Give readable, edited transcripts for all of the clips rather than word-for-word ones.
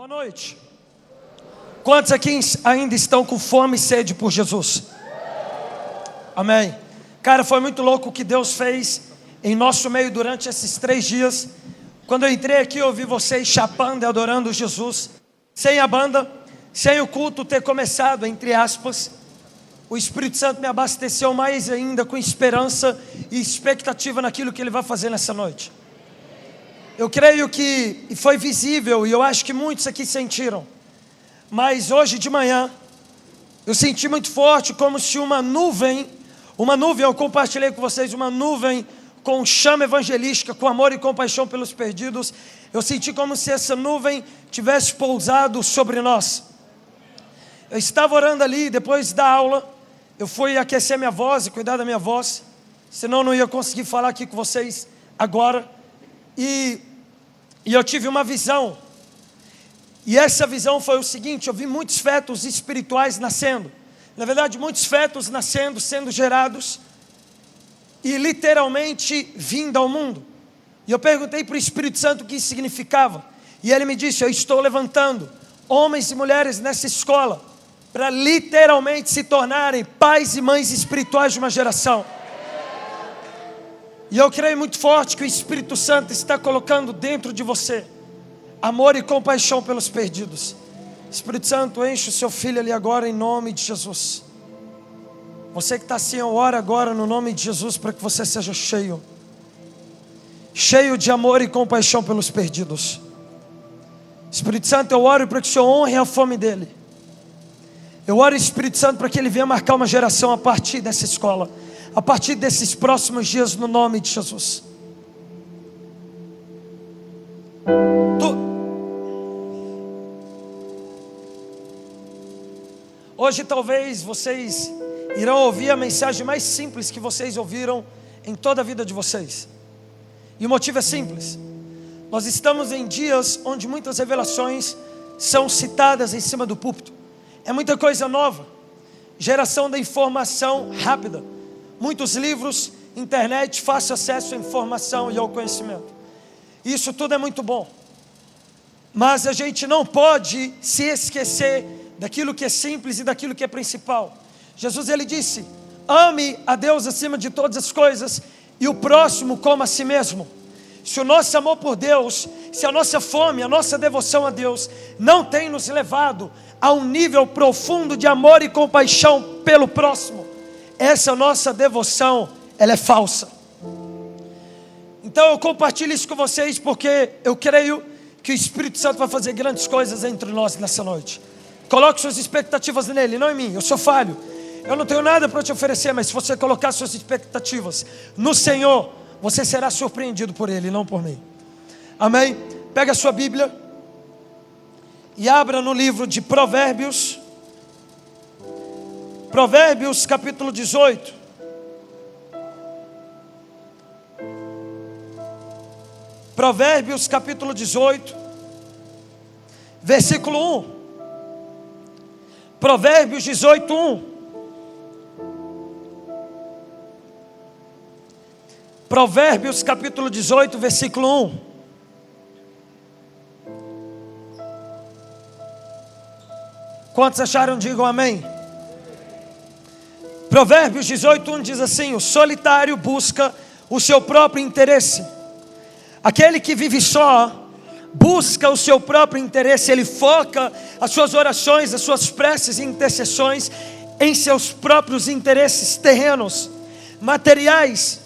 Boa noite. Quantos aqui ainda estão com fome e sede por Jesus? Amém. Cara, foi muito louco o que Deus fez em nosso meio durante esses 3 dias. Quando eu entrei aqui, eu vi vocês chapando e adorando Jesus, sem a banda, sem o culto ter começado, entre aspas. O Espírito Santo me abasteceu mais ainda com esperança e expectativa naquilo que Ele vai fazer nessa noite. Eu creio que foi visível, e eu acho que muitos aqui sentiram, mas hoje de manhã, eu senti muito forte, como se uma nuvem, eu compartilhei com vocês, uma nuvem com chama evangelística, com amor e compaixão pelos perdidos. Eu senti como se essa nuvem tivesse pousado sobre nós. Eu estava orando ali, depois da aula, eu fui aquecer minha voz e cuidar da minha voz, senão eu não ia conseguir falar aqui com vocês agora. E eu tive uma visão, e essa visão foi o seguinte: eu vi muitos fetos espirituais nascendo, na verdade muitos fetos nascendo, sendo gerados, e literalmente vindo ao mundo. E eu perguntei para o Espírito Santo o que isso significava, e ele me disse: eu estou levantando homens e mulheres nessa escola, para literalmente se tornarem pais e mães espirituais de uma geração. E eu creio muito forte que o Espírito Santo está colocando dentro de você amor e compaixão pelos perdidos. Espírito Santo, enche o seu filho ali agora em nome de Jesus. Você que está assim, eu oro agora no nome de Jesus para que você seja cheio de amor e compaixão pelos perdidos. Espírito Santo, eu oro para que o Senhor honre a fome dele. Eu oro, Espírito Santo, para que ele venha marcar uma geração a partir dessa escola, a partir desses próximos dias, no nome de Jesus. Hoje talvez vocês irão ouvir a mensagem mais simples que vocês ouviram em toda a vida de vocês. E o motivo é simples. Nós estamos em dias onde muitas revelações são citadas em cima do púlpito. É muita coisa nova, geração da informação rápida, muitos livros, internet, fácil acesso à informação e ao conhecimento. Isso tudo é muito bom, mas a gente não pode se esquecer daquilo que é simples e daquilo que é principal. Jesus, ele disse: ame a Deus acima de todas as coisas e o próximo como a si mesmo. Se o nosso amor por Deus, se a nossa fome, a nossa devoção a Deus não tem nos levado a um nível profundo de amor e compaixão pelo próximo, essa nossa devoção, ela é falsa. Então eu compartilho isso com vocês porque eu creio que o Espírito Santo vai fazer grandes coisas entre nós nessa noite. Coloque suas expectativas nele, não em mim. Eu sou falho, eu não tenho nada para te oferecer, mas se você colocar suas expectativas no Senhor, você será surpreendido por ele, não por mim. Amém? Pega a sua Bíblia e abra no livro de Provérbios, Provérbios capítulo 18. Provérbios capítulo 18, versículo 1. Provérbios 18, 1. Provérbios capítulo 18, versículo 1. Quantos acharam? Digam amém. Provérbios 18, 1 diz assim: o solitário busca o seu próprio interesse. Aquele que vive só busca o seu próprio interesse. Ele foca as suas orações, as suas preces e intercessões em seus próprios interesses terrenos, materiais,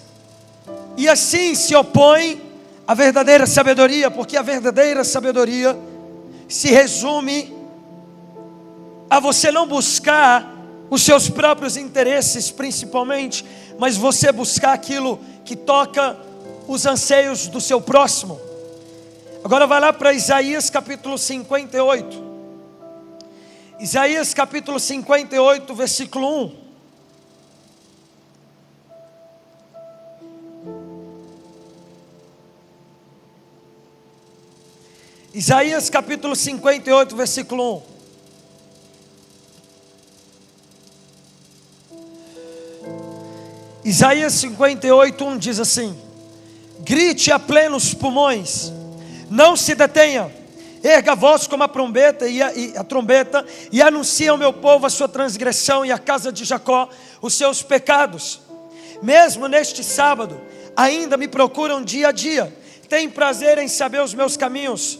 e assim se opõe à verdadeira sabedoria, porque a verdadeira sabedoria se resume a você não buscar os seus próprios interesses principalmente, mas você buscar aquilo que toca os anseios do seu próximo. Agora vai lá para Isaías capítulo 58. Isaías capítulo 58, versículo 1. Isaías capítulo 58, versículo 1. Isaías 58, 1 diz assim: grite a plenos pulmões, não se detenha, erga a voz como a trombeta e anuncia ao meu povo a sua transgressão e à casa de Jacó os seus pecados. Mesmo neste sábado, ainda me procuram dia a dia, têm prazer em saber os meus caminhos.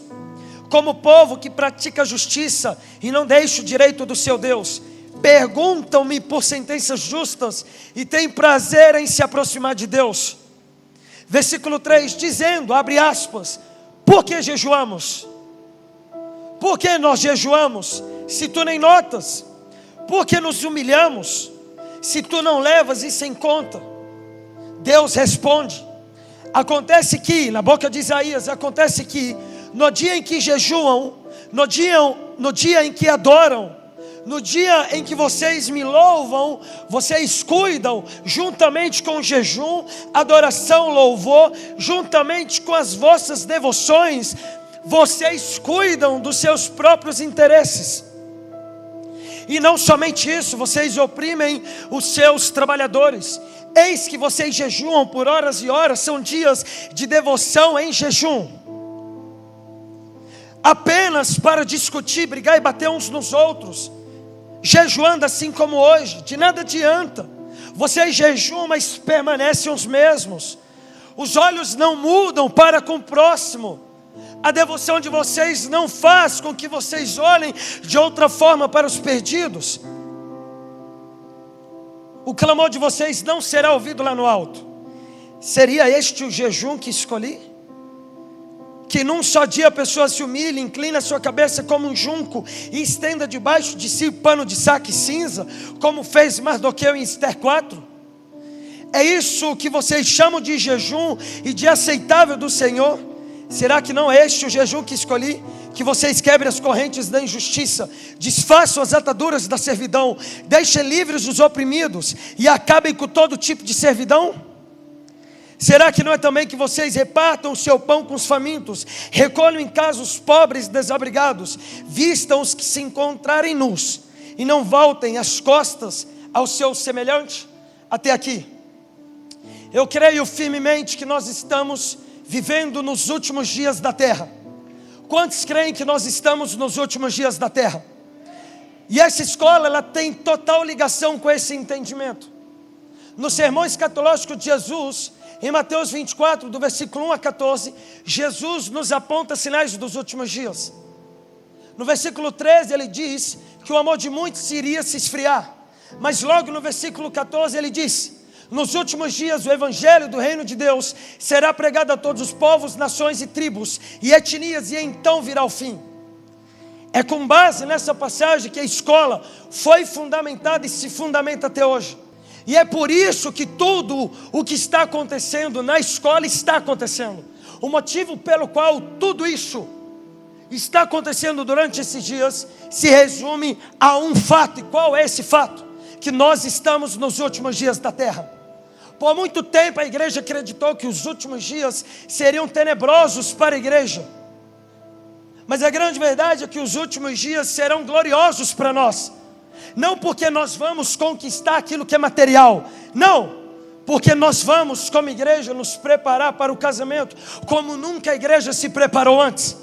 Como povo que pratica justiça e não deixa o direito do seu Deus, perguntam-me por sentenças justas e têm prazer em se aproximar de Deus. Versículo 3, dizendo, abre aspas, por que jejuamos? Por que nós jejuamos, se tu nem notas? Por que nos humilhamos, se tu não levas isso em conta? Deus responde, acontece que, na boca de Isaías, acontece que, no dia em que jejuam, no dia em que adoram, no dia em que vocês me louvam, vocês cuidam, juntamente com o jejum, adoração, louvor, juntamente com as vossas devoções, vocês cuidam dos seus próprios interesses. E não somente isso, vocês oprimem os seus trabalhadores. Eis que vocês jejuam por horas e horas, são dias de devoção em jejum. Apenas para discutir, brigar e bater uns nos outros, jejuando assim como hoje, de nada adianta. Vocês jejuam, mas permanecem os mesmos. Os olhos não mudam para com o próximo. A devoção de vocês não faz com que vocês olhem de outra forma para os perdidos. O clamor de vocês não será ouvido lá no alto. Seria este o jejum que escolhi? Que num só dia a pessoa se humilhe, inclina a sua cabeça como um junco e estenda debaixo de si pano de saco e cinza, como fez Mardoqueu em Ester 4? É isso que vocês chamam de jejum e de aceitável do Senhor? Será que não é este o jejum que escolhi? Que vocês quebrem as correntes da injustiça, desfaçam as ataduras da servidão, deixem livres os oprimidos e acabem com todo tipo de servidão? Será que não é também que vocês repartam o seu pão com os famintos, recolham em casa os pobres e desabrigados, vistam os que se encontrarem nus e não voltem as costas ao seu semelhante? Até aqui. Eu creio firmemente que nós estamos vivendo nos últimos dias da terra. Quantos creem que nós estamos nos últimos dias da terra? E essa escola, ela tem total ligação com esse entendimento. No sermão escatológico de Jesus, em Mateus 24, do versículo 1 a 14, Jesus nos aponta sinais dos últimos dias. No versículo 13 ele diz que o amor de muitos iria se esfriar. Mas logo no versículo 14 ele diz, nos últimos dias o evangelho do reino de Deus será pregado a todos os povos, nações e tribos e etnias, e então virá o fim. É com base nessa passagem que a escola foi fundamentada e se fundamenta até hoje. E é por isso que tudo o que está acontecendo na escola está acontecendo. O motivo pelo qual tudo isso está acontecendo durante esses dias se resume a um fato. E qual é esse fato? Que nós estamos nos últimos dias da terra. Por muito tempo a igreja acreditou que os últimos dias seriam tenebrosos para a igreja. Mas a grande verdade é que os últimos dias serão gloriosos para nós. Não porque nós vamos conquistar aquilo que é material. Não, porque nós vamos como igreja nos preparar para o casamento como nunca a igreja se preparou antes.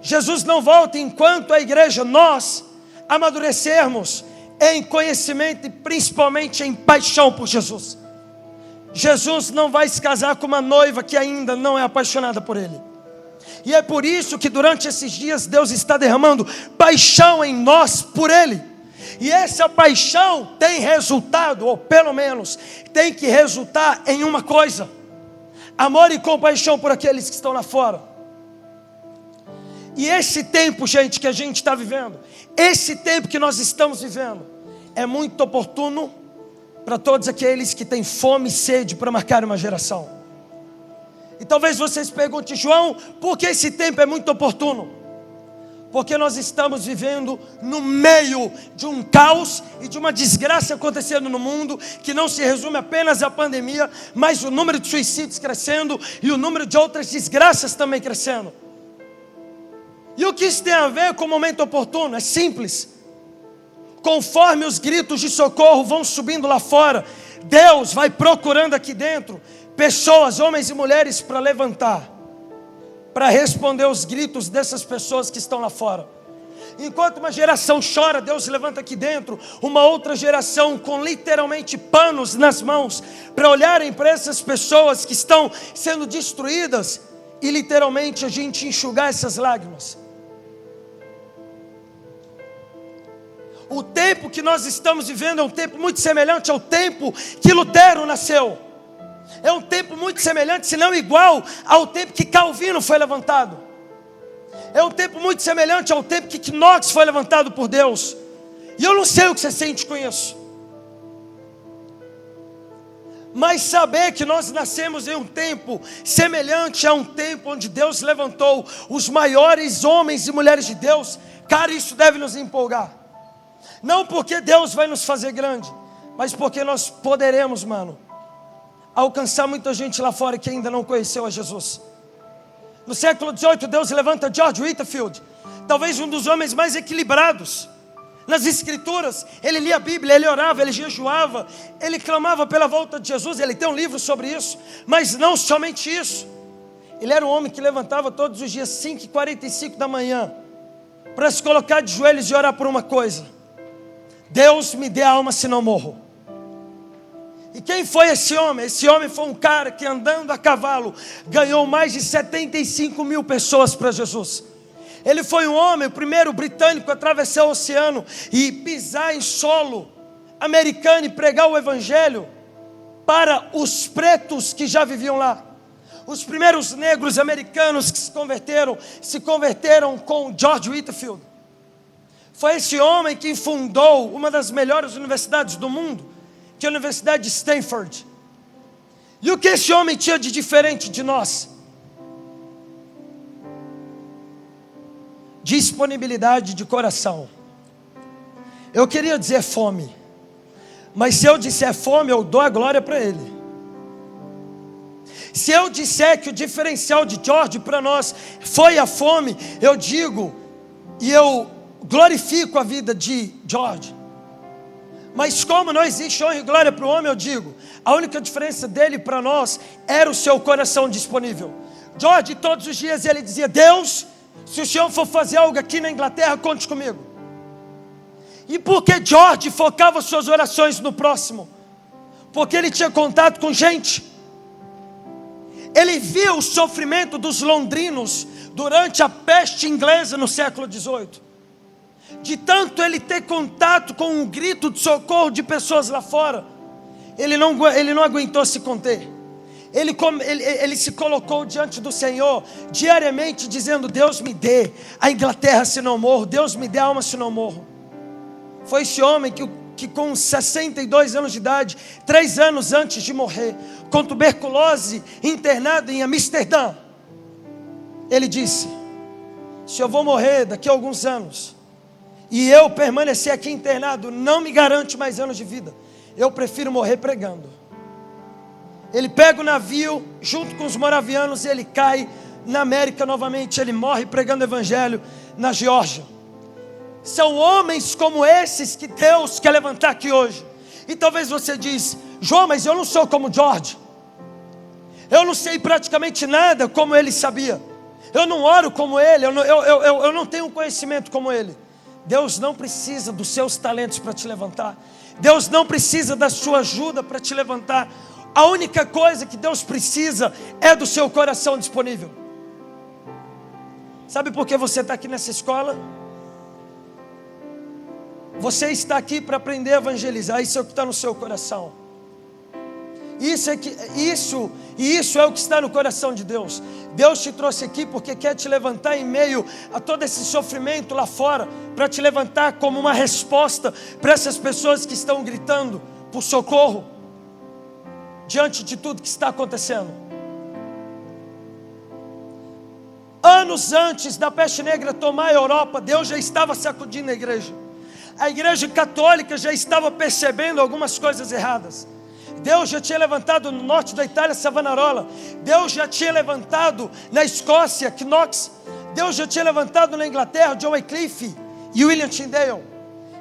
Jesus não volta enquanto a igreja, nós amadurecermos em conhecimento e principalmente em paixão por Jesus. Jesus não vai se casar com uma noiva que ainda não é apaixonada por Ele. E é por isso que durante esses dias Deus está derramando paixão em nós por Ele. E essa paixão tem resultado, ou pelo menos tem que resultar em uma coisa: amor e compaixão por aqueles que estão lá fora. E esse tempo, gente, que a gente está vivendo, esse tempo que nós estamos vivendo, é muito oportuno para todos aqueles que têm fome e sede para marcar uma geração. E talvez vocês perguntem, João, por que esse tempo é muito oportuno? Porque nós estamos vivendo no meio de um caos e de uma desgraça acontecendo no mundo, que não se resume apenas à pandemia, mas o número de suicídios crescendo e o número de outras desgraças também crescendo. E o que isso tem a ver com o momento oportuno? É simples. Conforme os gritos de socorro vão subindo lá fora, Deus vai procurando aqui dentro pessoas, homens e mulheres, para levantar para responder os gritos dessas pessoas que estão lá fora. Enquanto uma geração chora, Deus levanta aqui dentro uma outra geração com literalmente panos nas mãos para olharem para essas pessoas que estão sendo destruídas e literalmente a gente enxugar essas lágrimas. O tempo que nós estamos vivendo é um tempo muito semelhante ao tempo que Lutero nasceu. É um tempo muito semelhante, se não igual, ao tempo que Calvino foi levantado. É um tempo muito semelhante ao tempo que Knox foi levantado por Deus. E eu não sei o que você sente com isso. Mas saber que nós nascemos em um tempo semelhante a um tempo onde Deus levantou os maiores homens e mulheres de Deus, cara, isso deve nos empolgar. Não porque Deus vai nos fazer grande, mas porque nós poderemos, mano, alcançar muita gente lá fora que ainda não conheceu a Jesus. No século XVIII, Deus levanta George Whitefield, talvez um dos homens mais equilibrados nas escrituras. Ele lia a Bíblia, ele orava, ele jejuava, ele clamava pela volta de Jesus. Ele tem um livro sobre isso, mas não somente isso. Ele era um homem que levantava todos os dias 5h45 da manhã para se colocar de joelhos e orar por uma coisa: Deus me dê a alma se não morro. E quem foi esse homem? Esse homem foi um cara que, andando a cavalo, ganhou mais de 75 mil pessoas para Jesus. Ele foi um homem, o primeiro britânico a atravessar o oceano e pisar em solo americano e pregar o evangelho para os pretos que já viviam lá. Os primeiros negros americanos que se converteram com George Whitefield. Foi esse homem que fundou uma das melhores universidades do mundo, que é a Universidade de Stanford. E o que esse homem tinha de diferente de nós? Disponibilidade de coração. Eu queria dizer fome, mas se eu disser fome, eu dou a glória para ele. Se eu disser que o diferencial de George para nós foi a fome, eu digo e eu glorifico a vida de George. Mas como não existe honra e glória para o homem, eu digo, a única diferença dele para nós era o seu coração disponível. George, todos os dias ele dizia: Deus, se o Senhor for fazer algo aqui na Inglaterra, conte comigo. E por que George focava suas orações no próximo? Porque ele tinha contato com gente. Ele via o sofrimento dos londrinos durante a peste inglesa no século XVIII. De tanto ele ter contato com um grito de socorro de pessoas lá fora, ele não aguentou se conter. Ele se colocou diante do Senhor diariamente dizendo: Deus me dê a Inglaterra se não morro, Deus me dê a alma se não morro. Foi esse homem que com 62 anos de idade, 3 anos antes de morrer, com tuberculose, internado em Amsterdã, ele disse: se eu vou morrer daqui a alguns anos e eu permanecer aqui internado, não me garante mais anos de vida, eu prefiro morrer pregando. Ele pega o navio junto com os moravianos e ele cai na América novamente. Ele morre pregando o evangelho na Geórgia. São homens como esses que Deus quer levantar aqui hoje. E talvez você diz: João, mas eu não sou como George. Eu não sei praticamente nada como ele sabia. Eu não oro como ele, eu não tenho conhecimento como ele. Deus não precisa dos seus talentos para te levantar. Deus não precisa da sua ajuda para te levantar. A única coisa que Deus precisa é do seu coração disponível. Sabe por que você está aqui nessa escola? Você está aqui para aprender a evangelizar. Isso é o que está no seu coração. Isso é o que está no coração de Deus. Deus te trouxe aqui porque quer te levantar em meio a todo esse sofrimento lá fora, para te levantar como uma resposta para essas pessoas que estão gritando por socorro diante de tudo que está acontecendo. Anos antes da peste negra tomar a Europa, Deus já estava sacudindo a igreja. A igreja católica já estava percebendo algumas coisas erradas. Deus já tinha levantado no norte da Itália Savonarola. Deus já tinha levantado na Escócia Knox. Deus já tinha levantado na Inglaterra John Wycliffe e William Tyndale.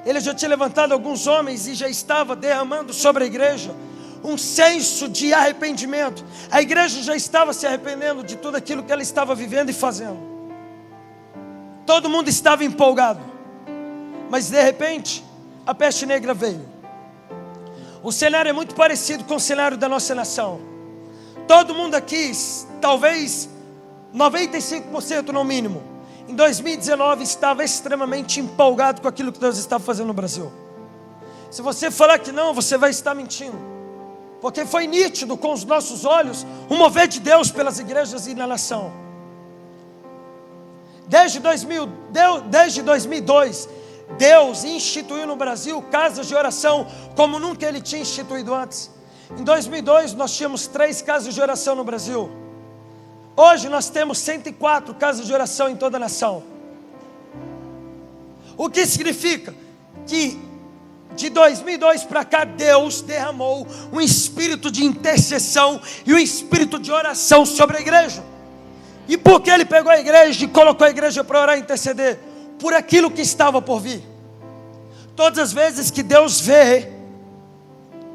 Ele já tinha levantado alguns homens e já estava derramando sobre a igreja um senso de arrependimento. A igreja já estava se arrependendo de tudo aquilo que ela estava vivendo e fazendo. Todo mundo estava empolgado. Mas de repente, a peste negra veio. O cenário é muito parecido com o cenário da nossa nação. Todo mundo aqui, talvez 95% no mínimo, em 2019 estava extremamente empolgado com aquilo que Deus estava fazendo no Brasil. Se você falar que não, você vai estar mentindo. Porque foi nítido com os nossos olhos o mover de Deus pelas igrejas e na nação. Desde 2002, Deus instituiu no Brasil casas de oração como nunca Ele tinha instituído antes. Em 2002 nós tínhamos 3 casas de oração no Brasil. Hoje nós temos 104 casas de oração em toda a nação. O que significa? Que de 2002 para cá Deus derramou um espírito de intercessão e um espírito de oração sobre a igreja. E por que Ele pegou a igreja e colocou a igreja para orar e interceder? Por aquilo que estava por vir. Todas as vezes que Deus vê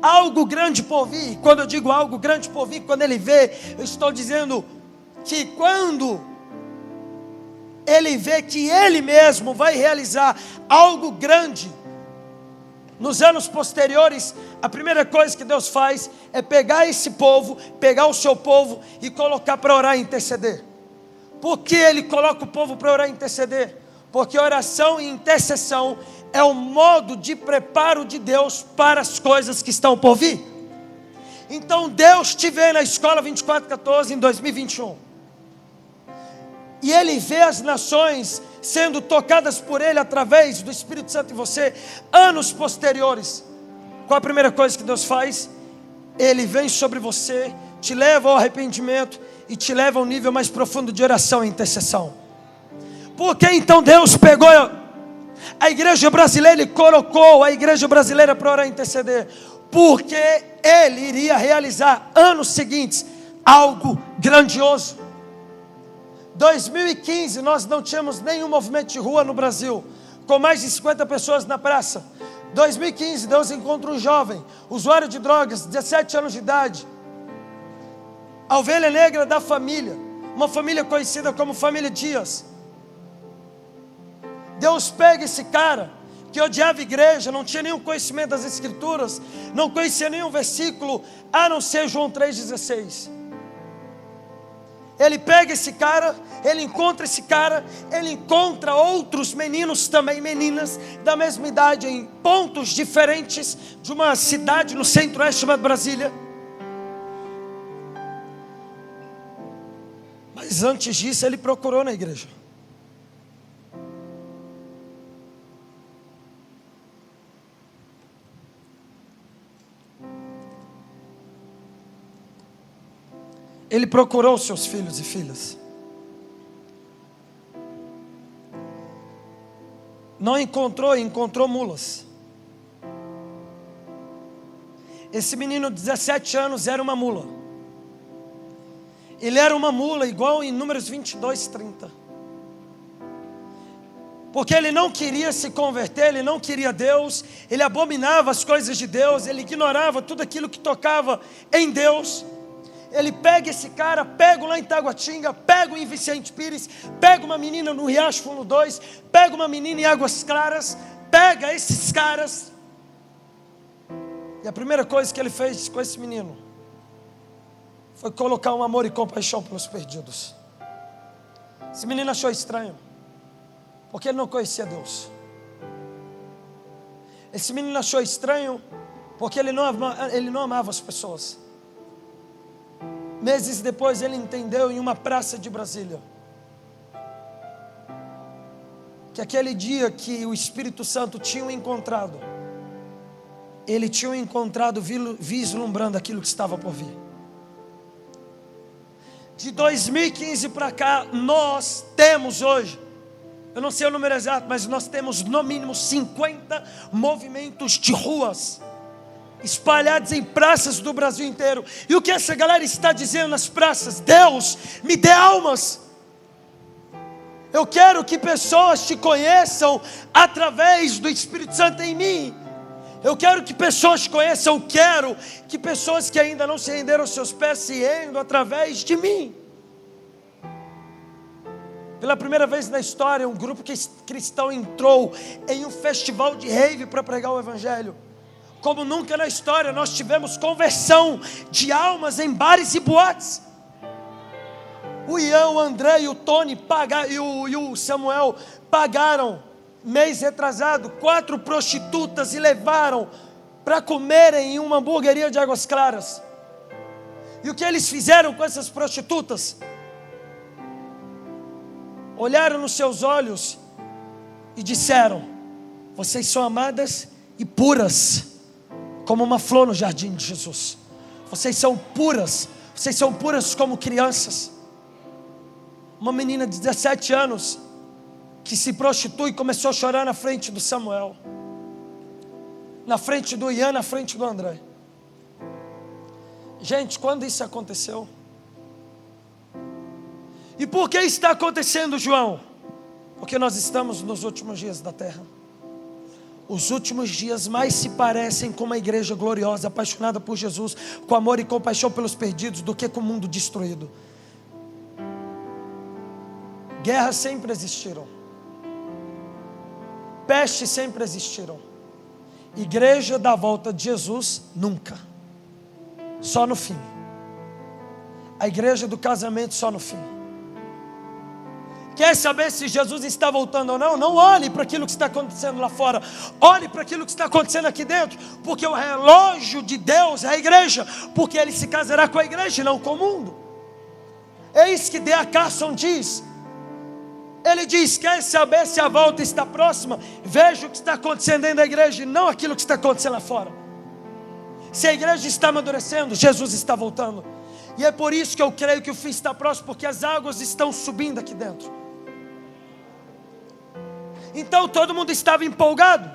algo grande por vir, quando eu digo algo grande por vir, quando Ele vê, eu estou dizendo que quando Ele vê que Ele mesmo vai realizar algo grande nos anos posteriores, a primeira coisa que Deus faz é pegar esse povo, pegar o seu povo e colocar para orar e interceder. Por que Ele coloca o povo para orar e interceder? Porque oração e intercessão é o modo de preparo de Deus para as coisas que estão por vir. Então Deus te vê na escola 2414 em 2021. E Ele vê as nações sendo tocadas por Ele através do Espírito Santo em você, anos posteriores. Qual a primeira coisa que Deus faz? Ele vem sobre você, te leva ao arrependimento e te leva a um nível mais profundo de oração e intercessão. Por que então Deus pegou a igreja brasileira e colocou a igreja brasileira para orar e interceder? Porque Ele iria realizar anos seguintes algo grandioso. 2015 nós não tínhamos nenhum movimento de rua no Brasil, com mais de 50 pessoas na praça. 2015 Deus encontra um jovem, usuário de drogas, 17 anos de idade, a ovelha negra da família, uma família conhecida como família Dias. Deus pega esse cara que odiava a igreja, não tinha nenhum conhecimento das escrituras, não conhecia nenhum versículo, a não ser João 3,16. Ele pega esse cara, ele encontra esse cara, ele encontra outros meninos também, meninas da mesma idade, em pontos diferentes de uma cidade no centro-oeste chamada Brasília. Mas antes disso ele procurou na igreja. Ele procurou seus filhos e filhas. Não encontrou, encontrou mulas. Esse menino de 17 anos era uma mula. Ele era uma mula igual em Números 22:30. Porque ele não queria se converter, ele não queria Deus, ele abominava as coisas de Deus, ele ignorava tudo aquilo que tocava em Deus. Ele pega esse cara, pega lá em Taguatinga, pega em Vicente Pires, pega uma menina no Riacho Fundo 2, pega uma menina em Águas Claras, pega esses caras. E a primeira coisa que ele fez com esse menino foi colocar um amor e compaixão pelos perdidos. Esse menino achou estranho, porque ele não conhecia Deus. Esse menino achou estranho, porque ele não amava as pessoas. Meses depois ele entendeu em uma praça de Brasília que aquele dia que o Espírito Santo tinha o encontrado, ele tinha o encontrado vislumbrando aquilo que estava por vir. De 2015 para cá nós temos hoje, eu não sei o número exato, mas nós temos no mínimo 50 movimentos de ruas espalhados em praças do Brasil inteiro. E o que essa galera está dizendo nas praças? Deus, me dê almas. Eu quero que pessoas te conheçam através do Espírito Santo em mim. Eu quero que pessoas conheçam, eu quero que pessoas que ainda não se renderam aos seus pés se rendam através de mim. Pela primeira vez na história, um grupo cristão entrou em um festival de rave para pregar o Evangelho. Como nunca na história, nós tivemos conversão de almas em bares e boates. O Ian, o André e o Tony e o Samuel pagaram, mês retrasado, 4 prostitutas e levaram para comerem em uma hamburgueria de Águas Claras. E o que eles fizeram com essas prostitutas? Olharam nos seus olhos e disseram: vocês são amadas e puras, como uma flor no jardim de Jesus. Vocês são puras como crianças. Uma menina de 17 anos que se prostitui começou a chorar na frente do Samuel, na frente do Ian, na frente do André. Gente, quando isso aconteceu? E por que está acontecendo, João? Porque nós estamos nos últimos dias da terra. Os últimos dias mais se parecem com uma igreja gloriosa, apaixonada por Jesus, com amor e compaixão pelos perdidos, do que com o mundo destruído. Guerras sempre existiram, pestes sempre existiram. Igreja da volta de Jesus, nunca. Só no fim. A igreja do casamento, só no fim. Quer saber se Jesus está voltando ou não? Não olhe para aquilo que está acontecendo lá fora. Olhe para aquilo que está acontecendo aqui dentro. Porque o relógio de Deus é a igreja. Porque Ele se casará com a igreja e não com o mundo. Eis que D.A. Carson diz. Ele diz: quer saber se a volta está próxima? Veja o que está acontecendo dentro da igreja e não aquilo que está acontecendo lá fora. Se a igreja está amadurecendo, Jesus está voltando. E é por isso que eu creio que o fim está próximo. Porque as águas estão subindo aqui dentro. Então todo mundo estava empolgado.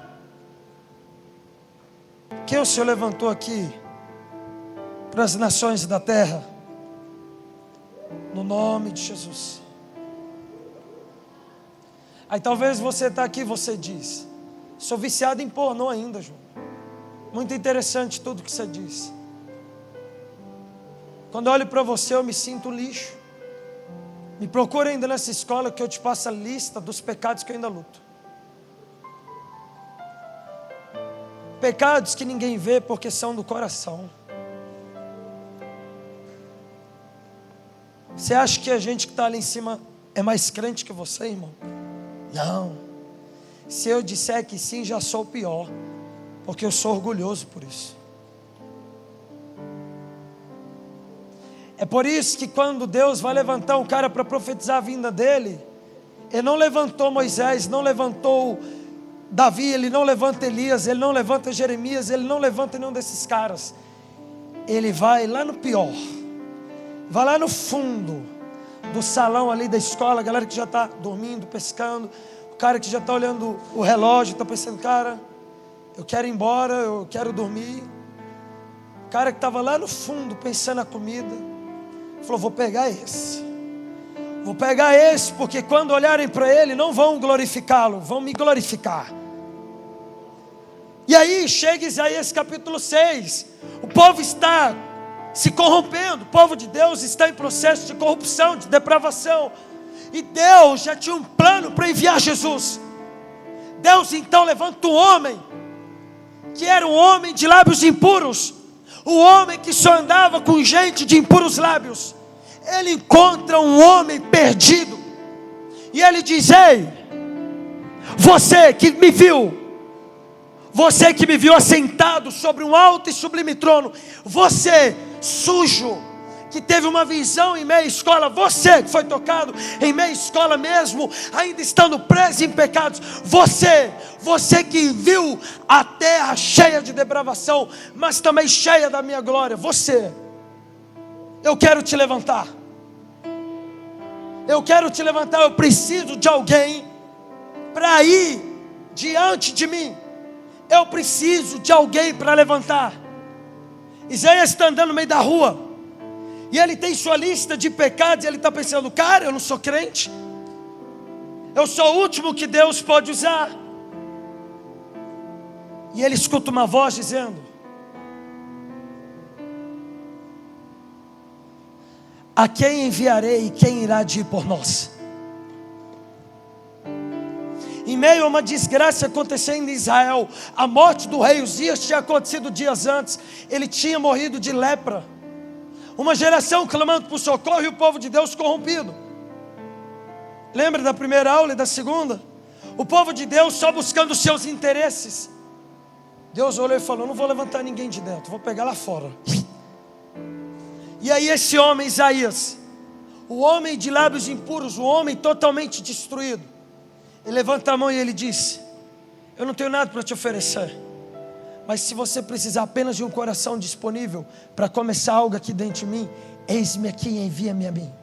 Quem o Senhor levantou aqui para as nações da terra? No nome de Jesus. Aí talvez você está aqui e você diz: sou viciado em pornô ainda, João. Muito interessante tudo que você diz. Quando eu olho para você eu me sinto um lixo. Me procura ainda nessa escola que eu te passo a lista dos pecados que eu ainda luto. Pecados que ninguém vê porque são do coração. Você acha que a gente que está ali em cima é mais crente que você, irmão? Não. Se eu disser que sim, já sou o pior. Porque eu sou orgulhoso por isso. É por isso que quando Deus vai levantar um cara para profetizar a vinda dele, Ele não levantou Moisés, não levantou Davi, Ele não levanta Elias, Ele não levanta Jeremias, Ele não levanta nenhum desses caras. Ele vai lá no pior, vai lá no fundo do salão ali da escola, a galera que já está dormindo, pescando, o cara que já está olhando o relógio, está pensando: cara, eu quero ir embora, eu quero dormir. O cara que estava lá no fundo pensando na comida, falou: vou pegar esse, porque quando olharem para ele não vão glorificá-lo, vão me glorificar. E aí chega Isaías capítulo 6, o povo está se corrompendo, o povo de Deus está em processo de corrupção, de depravação, e Deus já tinha um plano para enviar Jesus. Deus então levanta um homem, que era um homem de lábios impuros, o homem que só andava com gente de impuros lábios. Ele encontra um homem perdido, e ele diz: ei, você que me viu assentado sobre um alto e sublime trono, você sujo, que teve uma visão em meia escola, você que foi tocado em meia escola mesmo, ainda estando preso em pecados, você que viu a terra cheia de depravação, mas também cheia da minha glória, eu quero te levantar. Eu preciso de alguém para ir diante de mim. Eu preciso de alguém para levantar. Isaías está andando no meio da rua, e ele tem sua lista de pecados, e ele está pensando: cara, eu não sou crente, eu sou o último que Deus pode usar. E ele escuta uma voz dizendo: a quem enviarei e quem irá de ir por nós? Em meio a uma desgraça acontecendo em Israel, a morte do rei Uzias tinha acontecido dias antes. Ele tinha morrido de lepra. Uma geração clamando por socorro e o povo de Deus corrompido. Lembra da primeira aula e da segunda? O povo de Deus só buscando os seus interesses. Deus olhou e falou: não vou levantar ninguém de dentro, vou pegar lá fora. E aí esse homem, Isaías, o homem de lábios impuros, o homem totalmente destruído, ele levanta a mão e ele diz: eu não tenho nada para te oferecer, mas se você precisar apenas de um coração disponível para começar algo aqui dentro de mim, eis-me aqui e envia-me a mim.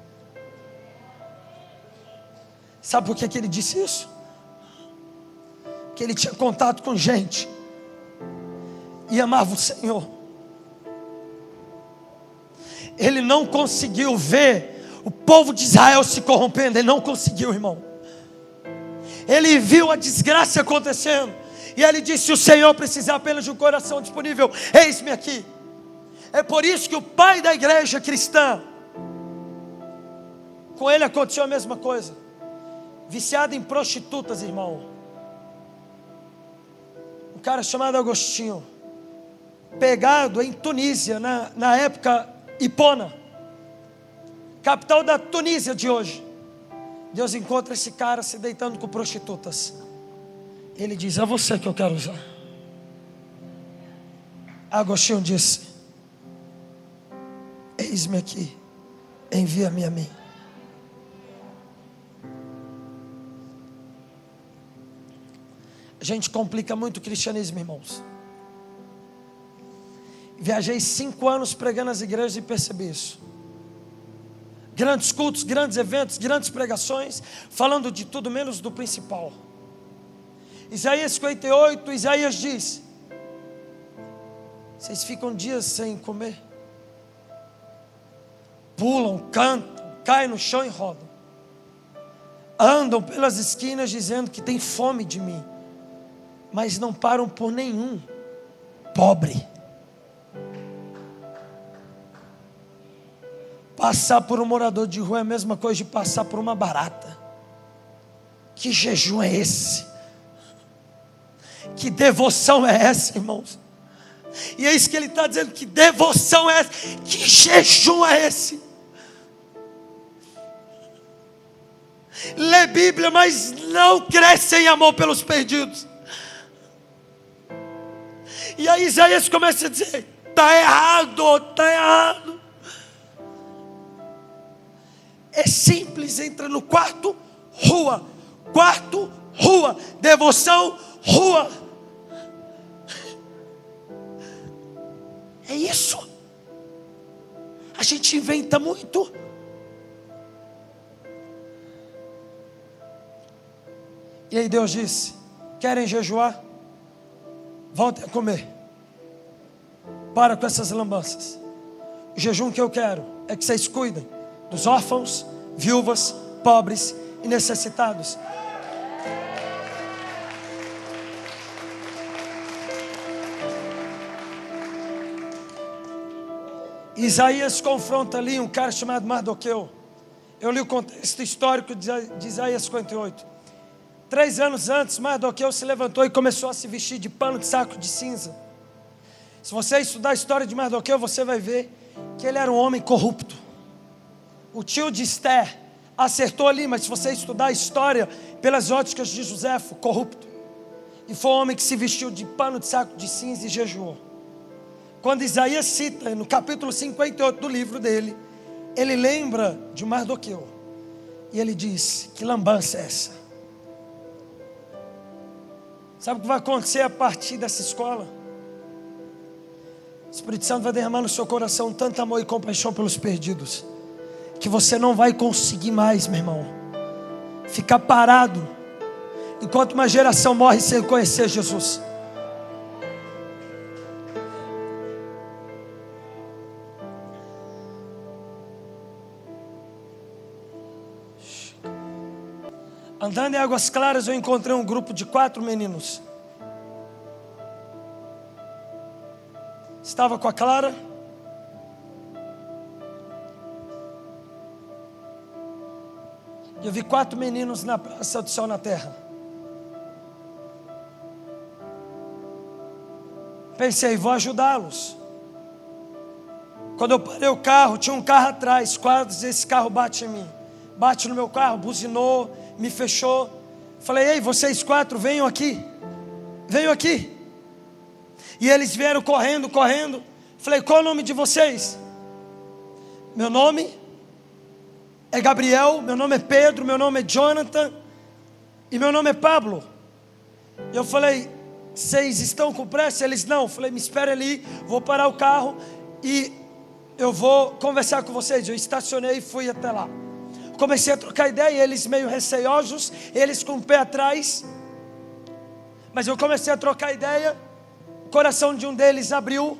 Sabe por que ele disse isso? Porque ele tinha contato com gente e amava o Senhor. Ele não conseguiu ver o povo de Israel se corrompendo. Ele não conseguiu, irmão. Ele viu a desgraça acontecendo e ele disse: se o Senhor precisar apenas de um coração disponível, eis-me aqui. É por isso que o pai da igreja cristã, com ele aconteceu a mesma coisa. Viciado em prostitutas, irmão. Um cara chamado Agostinho, pegado em Tunísia, na época Hipona, capital da Tunísia de hoje. Deus encontra esse cara se deitando com prostitutas. Ele diz: é você que eu quero usar. Agostinho disse: eis-me aqui, envia-me a mim. A gente complica muito o cristianismo, irmãos. Viajei 5 anos pregando nas igrejas e percebi isso. Grandes cultos, grandes eventos, grandes pregações, falando de tudo menos do principal. Isaías 58, Isaías diz: vocês ficam dias sem comer, pulam, cantam, caem no chão e rodam, andam pelas esquinas dizendo que tem fome de mim, mas não param por nenhum pobre. Passar por um morador de rua é a mesma coisa de passar por uma barata. Que jejum é esse? Que devoção é essa, irmãos? E é isso que ele está dizendo: que devoção é essa? Que jejum é esse? Lê Bíblia, mas não cresce em amor pelos perdidos. E aí Isaías começa a dizer: está errado, está errado. É simples, entra no quarto, rua, devoção, rua. É isso. A gente inventa muito. E aí Deus disse: querem jejuar? Voltem a comer. Para com essas lambanças. O jejum que eu quero é que vocês cuidem dos órfãos, viúvas, pobres e necessitados. Isaías confronta ali um cara chamado Mardoqueu. Eu li o contexto histórico de Isaías 58. 3 anos antes, Mardoqueu se levantou e começou a se vestir de pano de saco de cinza. Se você estudar a história de Mardoqueu, você vai ver que ele era um homem corrupto. O tio de Esther acertou ali, mas se você estudar a história pelas óticas de Joséfo, corrupto. E foi um homem que se vestiu de pano de saco de cinza e jejuou. Quando Isaías cita no capítulo 58 do livro dele, ele lembra de Mardoqueu. E ele diz: que lambança é essa? Sabe o que vai acontecer a partir dessa escola? O Espírito Santo vai derramar no seu coração tanto amor e compaixão pelos perdidos, que você não vai conseguir mais, meu irmão, ficar parado enquanto uma geração morre sem conhecer Jesus. Andando em Águas Claras, eu encontrei um grupo de 4 meninos. Estava com a Clara. Eu vi 4 meninos na Praça do Sol na Terra. Pensei, vou ajudá-los. Quando eu parei o carro, tinha um carro atrás. Quase esse carro bate em mim. Bate no meu carro, buzinou, me fechou. Falei, ei, vocês 4, venham aqui. Venham aqui. E eles vieram correndo, correndo. Falei, qual é o nome de vocês? Meu nome é Gabriel, meu nome é Pedro, meu nome é Jonathan e meu nome é Pablo. Eu falei, vocês estão com pressa? Eles não. Falei, me espere ali, vou parar o carro e eu vou conversar com vocês. Eu estacionei e fui até lá. Comecei a trocar ideia, eles meio receosos, eles com o pé atrás. Mas eu comecei a trocar ideia, o coração de um deles abriu,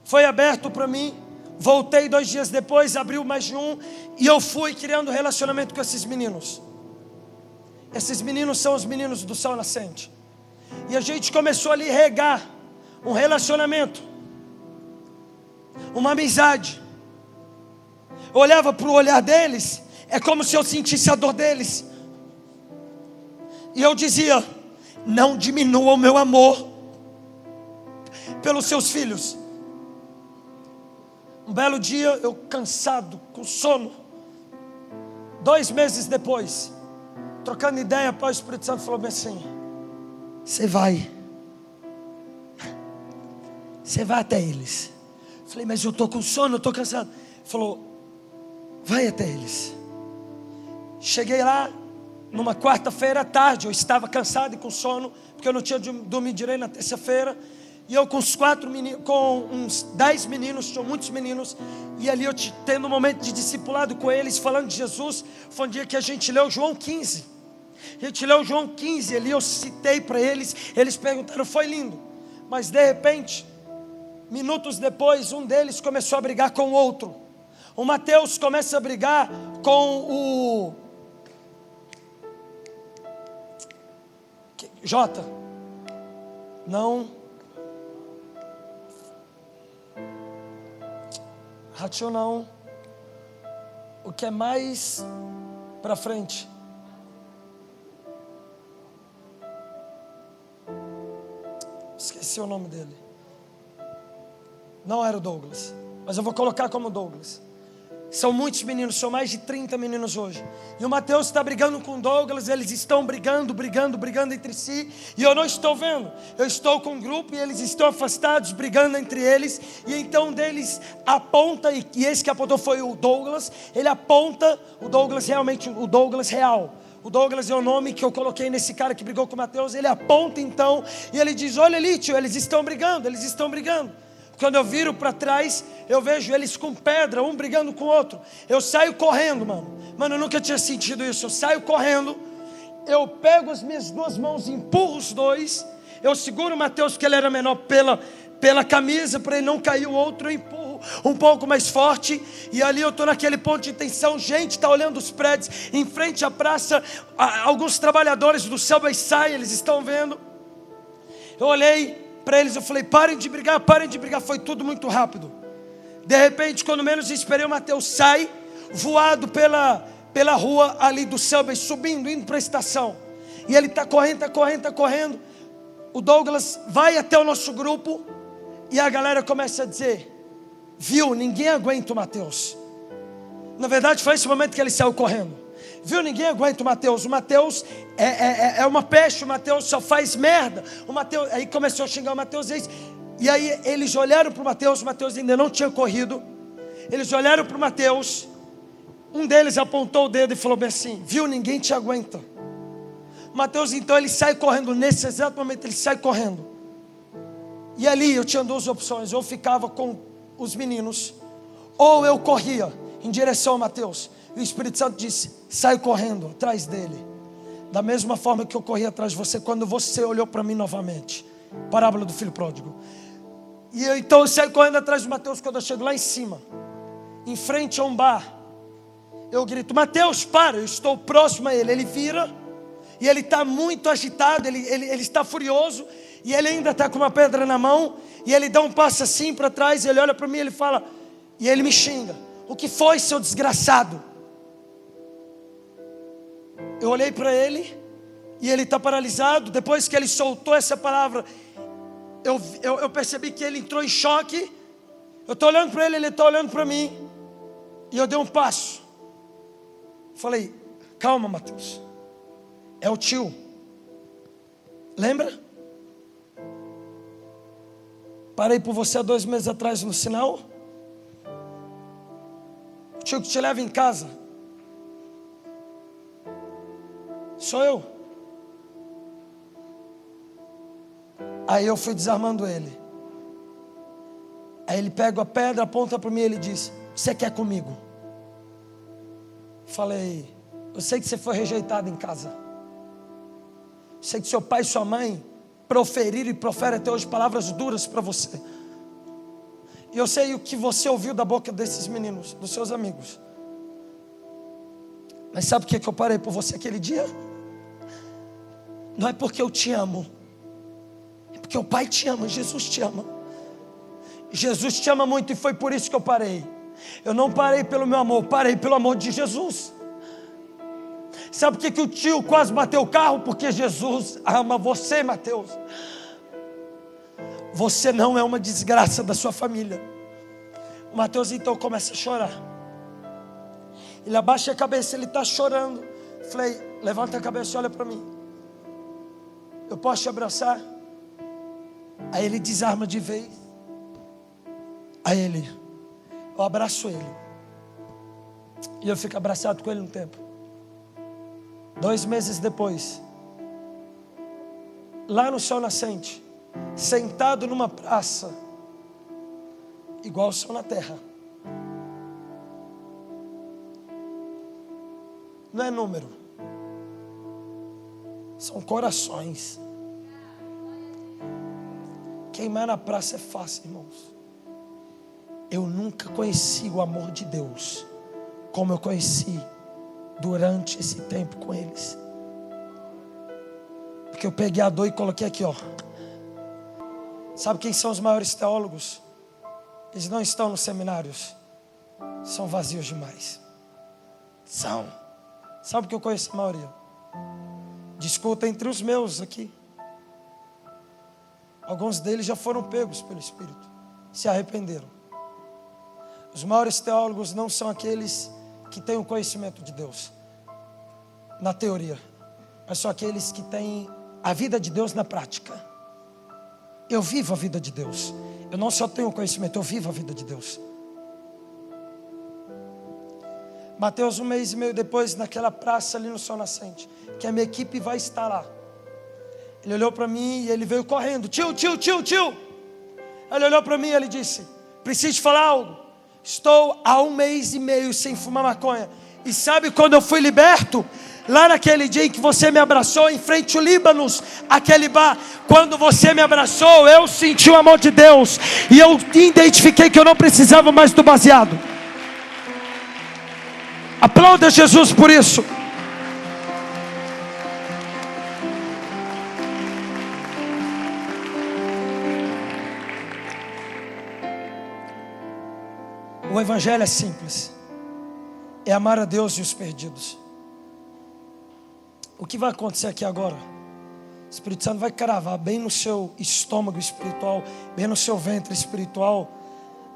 foi aberto para mim. Voltei 2 dias depois, abriu mais de um, e eu fui criando relacionamento com esses meninos. Esses meninos são os meninos do Sol Nascente. E a gente começou ali a regar um relacionamento, uma amizade. Eu olhava para o olhar deles, é como se eu sentisse a dor deles. E eu dizia, não diminua o meu amor pelos seus filhos. Um belo dia, eu cansado, com sono, 2 meses depois, trocando ideia, o Espírito Santo falou bem assim, você vai até eles. Falei, mas eu estou com sono, eu estou cansado. Ele falou, vai até eles. Cheguei lá, numa quarta-feira à tarde, eu estava cansado e com sono, porque eu não tinha dormido direito na terça-feira. E eu com uns 4 meninos, com uns 10 meninos, tinha muitos meninos. E ali eu tendo um momento de discipulado com eles, falando de Jesus. Foi um dia que a gente leu João 15. A gente leu João 15, ali eu citei para eles. Eles perguntaram, foi lindo. Mas de repente, minutos depois, um deles começou a brigar com o outro. O Mateus começa a brigar com o Jota. Não. Ratio não. O que é mais para frente? Esqueci o nome dele. Não era o Douglas, mas eu vou colocar como Douglas. São muitos meninos, são mais de 30 meninos hoje. E o Mateus está brigando com o Douglas, eles estão brigando entre si. E eu não estou vendo. Eu estou com um grupo e eles estão afastados, brigando entre eles. E então um deles aponta, e esse que apontou foi o Douglas. Ele aponta, o Douglas realmente, o Douglas real. O Douglas é o nome que eu coloquei nesse cara que brigou com o Mateus. Ele aponta então, e ele diz, olha ali tio, eles estão brigando. Quando eu viro para trás, eu vejo eles com pedra, um brigando com o outro. Eu saio correndo, mano. Mano, eu nunca tinha sentido isso. Eu saio correndo, eu pego as minhas 2 mãos, empurro os 2. Eu seguro o Mateus, que ele era menor, pela camisa, para ele não cair o outro. Eu empurro um pouco mais forte. E ali eu estou naquele ponto de tensão. Gente está olhando os prédios, em frente à praça. Alguns trabalhadores do Subway saem, eles estão vendo. Eu olhei para eles, eu falei, parem de brigar, foi tudo muito rápido. De repente, quando menos esperei, o Mateus sai, voado pela rua ali do Subway, subindo, indo para a estação. E ele está correndo. O Douglas vai até o nosso grupo, e a galera começa a dizer, viu, ninguém aguenta o Mateus. Na verdade, foi esse momento que ele saiu correndo. Viu, ninguém aguenta o Mateus. O Mateus é uma peste. O Mateus só faz merda. O Mateus, aí começou a xingar o Mateus. E aí eles olharam para o Mateus. O Mateus ainda não tinha corrido. Eles olharam para o Mateus. Um deles apontou o dedo e falou bem assim, viu, ninguém te aguenta. O Mateus então ele sai correndo. Nesse exato momento ele sai correndo. E ali eu tinha 2 opções. Eu ficava com os meninos, ou eu corria em direção ao Mateus. E o Espírito Santo disse, sai correndo atrás dele. Da mesma forma que eu corri atrás de você quando você olhou para mim novamente. Parábola do filho pródigo. E então eu saio correndo atrás do Mateus. Quando eu chego lá em cima, em frente a um bar, eu grito, Mateus, para, eu estou próximo a ele. Ele vira, e ele está muito agitado, ele está furioso, e ele ainda está com uma pedra na mão. E ele dá um passo assim para trás, ele olha para mim, ele fala, e ele me xinga: o que foi, seu desgraçado? Eu olhei para ele, e ele está paralisado. Depois que ele soltou essa palavra, eu percebi que ele entrou em choque. Eu estou olhando para ele, ele está olhando para mim, e eu dei um passo. Falei: calma, Mateus, é o tio, lembra? Parei por você há 2 meses atrás no sinal. O tio que te leva em casa sou eu. Aí eu fui desarmando ele. Aí ele pega a pedra, aponta para mim e ele diz: você quer comigo? Falei: eu sei que você foi rejeitado em casa. Eu sei que seu pai e sua mãe proferiram e proferem até hoje palavras duras para você. E eu sei o que você ouviu da boca desses meninos, dos seus amigos. Mas sabe por que eu parei por você aquele dia? Não é porque eu te amo, é porque o Pai te ama, Jesus te ama. Jesus te ama muito, e foi por isso que eu parei. Eu não parei pelo meu amor, parei pelo amor de Jesus. Sabe por que o tio quase bateu o carro? Porque Jesus ama você, Mateus. Você não é uma desgraça da sua família. O Mateus então começa a chorar. Ele abaixa a cabeça, ele está chorando. Falei: levanta a cabeça e olha para mim. Eu posso te abraçar? Aí ele desarma de vez. Aí eu abraço ele. E eu fico abraçado com ele um tempo. 2 meses depois, lá no sol nascente, sentado numa praça, igual o sol na terra. Não é número, são corações. Queimar na praça é fácil, irmãos. Eu nunca conheci o amor de Deus como eu conheci durante esse tempo com eles. Porque eu peguei a dor e coloquei aqui, ó. Sabe quem são os maiores teólogos? Eles não estão nos seminários. São vazios demais. São. Sabe o que eu conheço a maioria? Discuta entre os meus aqui. Alguns deles já foram pegos pelo Espírito, se arrependeram. Os maiores teólogos não são aqueles que têm o conhecimento de Deus na teoria, mas são aqueles que têm a vida de Deus na prática. Eu vivo a vida de Deus. Eu não só tenho o conhecimento, eu vivo a vida de Deus. Mateus, 1 mês e meio depois, naquela praça ali no sol nascente, que a minha equipe vai estar lá, ele olhou para mim e ele veio correndo: tio. Ele olhou para mim e ele disse: preciso te falar algo. Estou há 1 mês e meio sem fumar maconha. E sabe quando eu fui liberto? Lá naquele dia em que você me abraçou em frente ao Líbano, aquele bar. Quando você me abraçou, eu senti o amor de Deus. E eu identifiquei que eu não precisava mais do baseado. Aplauda Jesus por isso. O evangelho é simples. É amar a Deus e os perdidos. O que vai acontecer aqui agora? O Espírito Santo vai cravar bem no seu estômago espiritual, bem no seu ventre espiritual,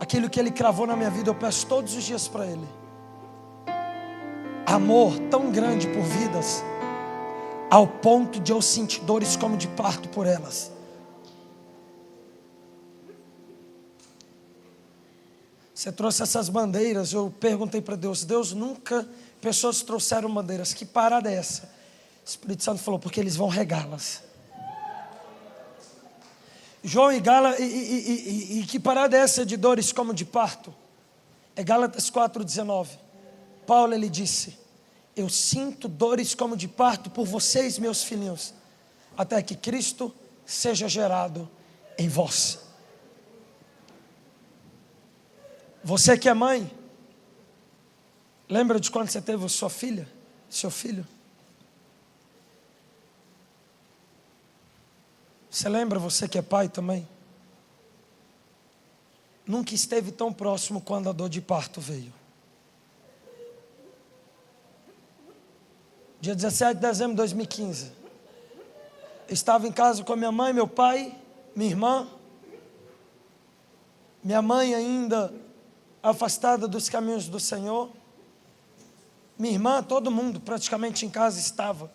aquilo que Ele cravou na minha vida. Eu peço todos os dias para Ele amor tão grande por vidas, ao ponto de eu sentir dores como de parto por elas. Você trouxe essas bandeiras. Eu perguntei para Deus: Deus, nunca pessoas trouxeram bandeiras, que parada é essa? O Espírito Santo falou: porque eles vão regá-las. João e Gala, e que parada é essa de dores como de parto? É Gálatas 4,19. Paulo, ele disse: eu sinto dores como de parto por vocês, meus filhinhos, até que Cristo seja gerado em vós. Você que é mãe, lembra de quando você teve sua filha, seu filho? Você lembra, você que é pai também? nunca esteve tão próximo quando a dor de parto veio. Dia 17 de dezembro de 2015. Eu estava em casa com a minha mãe, meu pai, minha irmã. Minha mãe ainda afastada dos caminhos do Senhor. Minha irmã, todo mundo praticamente em casa estava.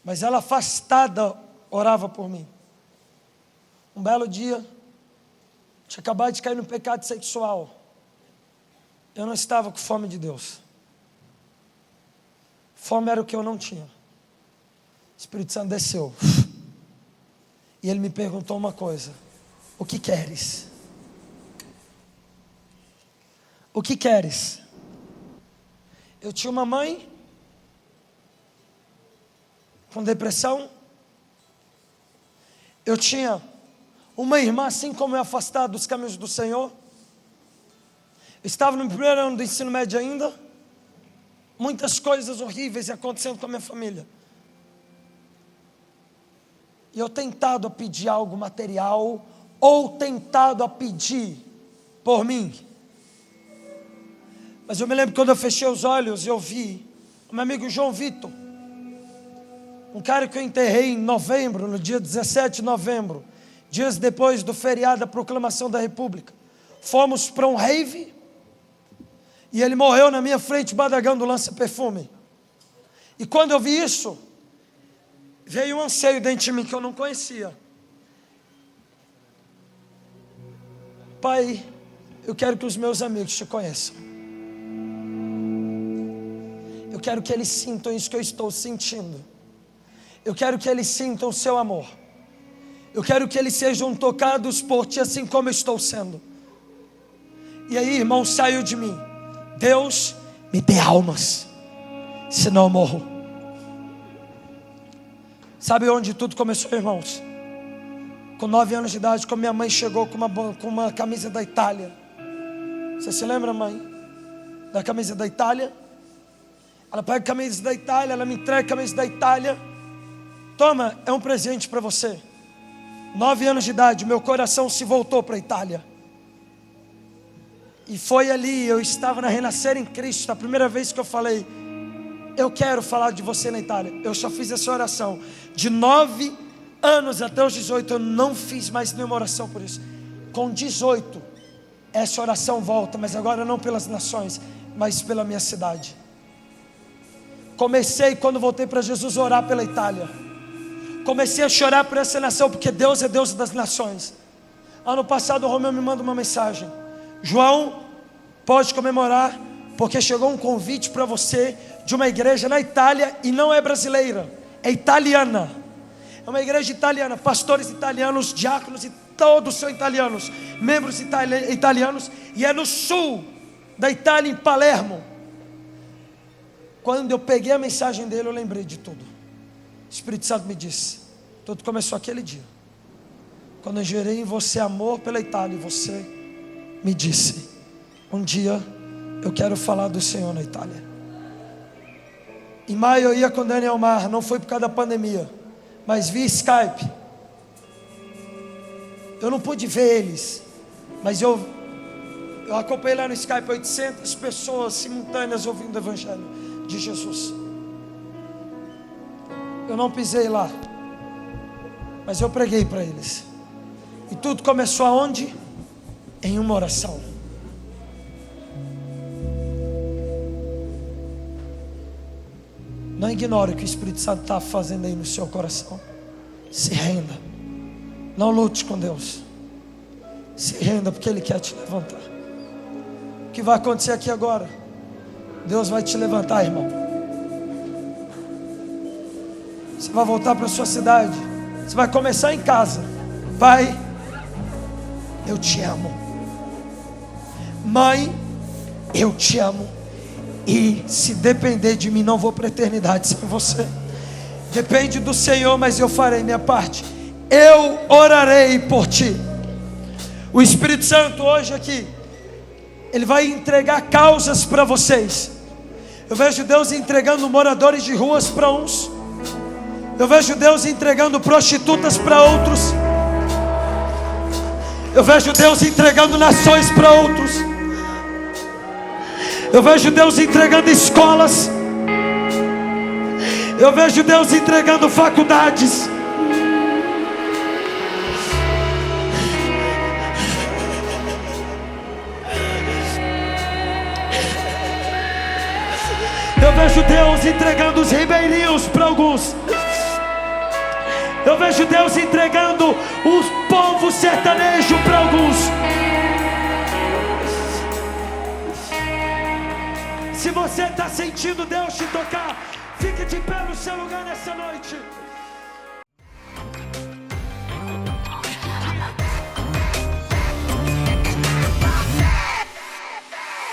Mas ela afastada orava por mim. Um belo dia, tinha acabado de cair no pecado sexual. Eu não estava com fome de Deus. Fome era o que eu não tinha. O Espírito Santo desceu. E ele me perguntou uma coisa: o que queres? O que queres? Eu tinha uma mãe com depressão. Eu tinha uma irmã, assim como eu, afastada dos caminhos do Senhor. Eu estava no primeiro ano do ensino médio ainda. Muitas coisas horríveis acontecendo com a minha família. E eu tentado a pedir algo material, ou tentado a pedir por mim. Mas eu me lembro quando eu fechei os olhos, eu vi o meu amigo João Vitor, um cara que eu enterrei em novembro, no dia 17 de novembro, dias depois do feriado da proclamação da República. Fomos para um rave, e ele morreu na minha frente, badagando lança-perfume. E quando eu vi isso, veio um anseio dentro de mim que eu não conhecia. Pai, eu quero que os meus amigos te conheçam. Eu quero que eles sintam isso que eu estou sentindo. Eu quero que eles sintam o seu amor. Eu quero que eles sejam tocados por ti, assim como eu estou sendo. E aí, irmão, saiu de mim: Deus, me dê almas, senão eu morro. Sabe onde tudo começou, irmãos? Com 9 anos de idade, quando minha mãe chegou com uma camisa da Itália. Você se lembra, mãe? Da camisa da Itália? Ela pega a camisa da Itália, ela me entrega a camisa da Itália. Toma, é um presente para você. 9 anos de idade, meu coração se voltou para a Itália. E foi ali, eu estava na Renascer em Cristo, a primeira vez que eu falei: eu quero falar de você na Itália. Eu só fiz essa oração. De 9 anos até os 18, eu não fiz mais nenhuma oração por isso. Com 18, essa oração volta, mas agora não pelas nações, mas pela minha cidade. Comecei, quando voltei para Jesus, a orar pela Itália. Comecei a chorar por essa nação, porque Deus é Deus das nações. Ano passado o Romeu me manda uma mensagem: João, pode comemorar, porque chegou um convite para você de uma igreja na Itália, e não é brasileira, é italiana. É uma igreja italiana, pastores italianos, diáconos e todos são italianos, membros italianos, e é no sul da Itália, em Palermo. Quando eu peguei a mensagem dele, eu lembrei de tudo. O Espírito Santo me disse: tudo começou aquele dia, quando eu gerei em você amor pela Itália, e você me disse: um dia eu quero falar do Senhor na Itália. Em maio eu ia com o Daniel Mar, não foi por causa da pandemia, mas via Skype. Eu não pude ver eles, mas eu acompanhei lá no Skype 800 pessoas simultâneas ouvindo o Evangelho de Jesus. Eu não pisei lá, mas eu preguei para eles. E tudo começou aonde? Em uma oração. Não ignore o que o Espírito Santo está fazendo aí no seu coração. Se renda. Não lute com Deus. Se renda, porque Ele quer te levantar. O que vai acontecer aqui agora? Deus vai te levantar, irmão. Você vai voltar para a sua cidade. Você vai começar em casa. Pai, eu te amo. Mãe, eu te amo. E se depender de mim, não vou para a eternidade sem você. Depende do Senhor, mas eu farei minha parte. Eu orarei por ti. O Espírito Santo hoje aqui, Ele vai entregar causas para vocês. Eu vejo Deus entregando moradores de ruas para uns. Eu vejo Deus entregando prostitutas para outros. Eu vejo Deus entregando nações para outros. Eu vejo Deus entregando escolas. Eu vejo Deus entregando faculdades. Eu vejo Deus entregando os ribeirinhos para alguns. Eu vejo Deus entregando o povo sertanejo para alguns. Se você está sentindo Deus te tocar, fique de pé no seu lugar nessa noite.